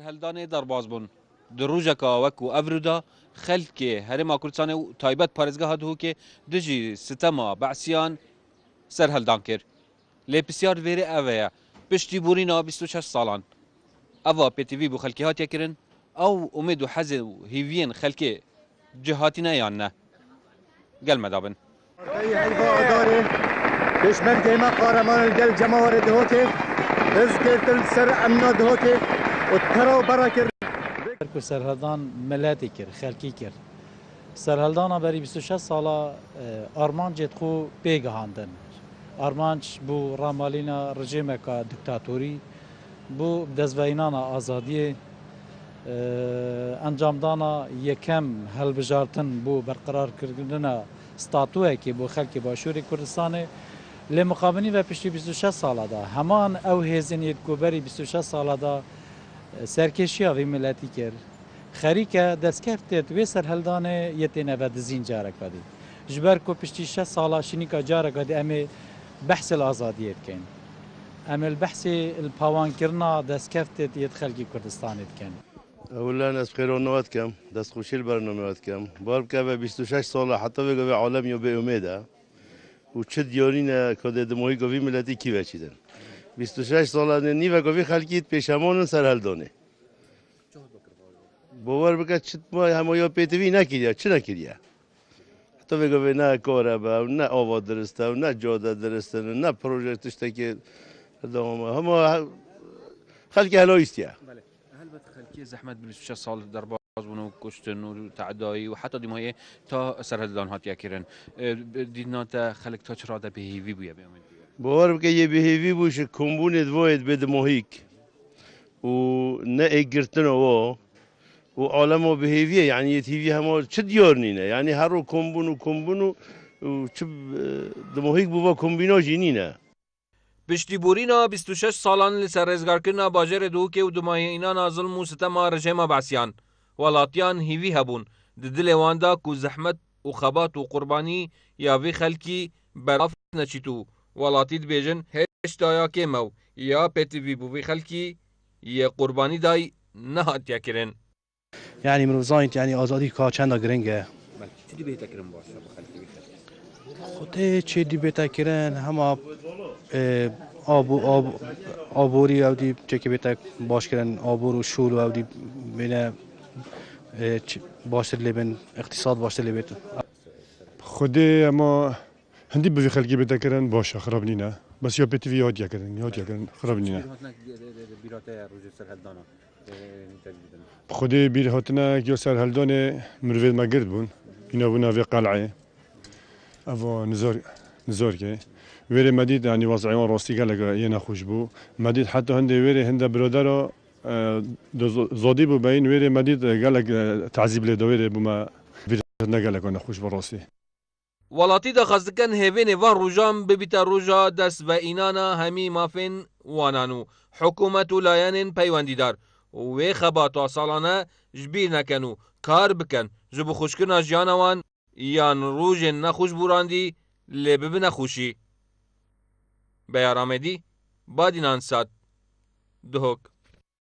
هەلدانێ دەرباز بوون دروژەکە وەکو ئەڤرودا خەلکێ هەرێما کوردستانê û تایبەت parêzgeha Duhokê di jî sistema Beعسیyan serheldan kir. Lê pisyar vêrê ev ye piştîbûrîna 26 salan. Eva PTV bû xelkê hatiye kirin ew umêd û hezê û hêviyên xelkê cihatîne yan ne. Gel me dabin. Pêşmergê me qahraman gel cemawarê Duhokê hêz girtin ser emna Duhokê û tera û bera kir. ku serheldan miletê kir, xelkî kir. Serheldana berî 26 sala armancê xwe pêgihandin. Armanc bû ramalîna rejimeka diktatorî, bû dezveyînana azadiyê, encamdana yekem helbijartin bû berqerarkirina statûyekê bû xelkê Başûrê Kurdistanê. Lê muqabinî ve piştî 26 sala da heman ew hêzên yekûberî 26 sala da serkêşiya vê miletî kir. Xerîke destkeftê wê serheldanê yê têne vedizîn carek vedî. Ji ber ku piştî 6 sala şînîka carek vedî em ê behsê azadiyê dikin. Em ê behsê pawankirina destkeftê yê xelkê Kurdistanê dikin. اولا از خیرونوات کم دست خوشیل برنامهات کم بار که به 26 ساله حتی به عالمی و به امیده و چه دیارین کده دموی گوی ملتی کی وچیدن 26 ساله نیو گوی خلکیت پیشمان سرهلدانه باور بکه چت ما همایا پیتوی نکردیا چه نکردیا حتی بگوی نه کاره با نه آواد درسته و نه جاده درسته نه پروژه تشته که همه خلک هلایستیا هەلبەت خەلکی زەحمەت 26 ساڵ دەرباز بوون و کوشتن و تعدایی و حتا دیمایە تا سەرهەلدان هاتیە kirin دیدناتە خەلک تا چرا بهێوی بووە باور بکە یه بهێوی بووش کۆمبوونێت وایەت بێ دمۆهیک و نه ئەیگرتنەوە و عالەمەوە بهێویە یعنی یەتیوی هەموو چ دیار نینە یعنی هەڕۆ کۆمبوون و چ دمۆهیک بوو بە کۆمبینۆژی نینە پشتیبورینا 26 سالان لسر رزگارکرنا باجر دوکê û dimayînana zilm û sitema rejima Beعسیyan. Welatiyan hîvî hebûn di dilê wan da ku zehmet û xebat û qurbanî ya vê xelkî beraf neçîtû. Welatî dibêjin heştaya kêmew ya PTV bû vê xelkî yê qurbanî day nehatiye kirin. Yani mirovzayîn yani azadî ka çenda giring e. Çi dibête kirin baş bi xelkî vê xelkî? Xwedê çê dibête kirin hema aborî ew dî çekê bête baş kirin abor û şûl ew dî bêne baştir lêbin iqtisad baştir lê bêtin. Xwedê ema hindî bi vê xelkê bête kirin baş e xirab nîne. Bes ya PTV hatiye kirin xirab nîne. Xwedê bîr hatine ya serheldanê mirovên me girt bûn. Îna bûne vê qeleyê. Eva nizarkê. Wêrê me dît yani wezîyan rastî gelek yê nexweş bû. Me dît heta hindê wêrê hinde birodera zadî bû beyîn wêrê me dît gelek tezîb lê da wêrê bûme vîr negelek nexweş bi rastî. Welatî daxwaz dikin hêvênê van rojan bibîte roja destveînana hemî mafên wanan û hikûmet û layenên peywendîdar û wê xebata salane ji bîr nekin û kar bikin ji bo xweşkirina jiyana wan yan rojên nexweş bûrandî lê bibine xweşî. Beyar Amedî, Badînan Sat, Duhok.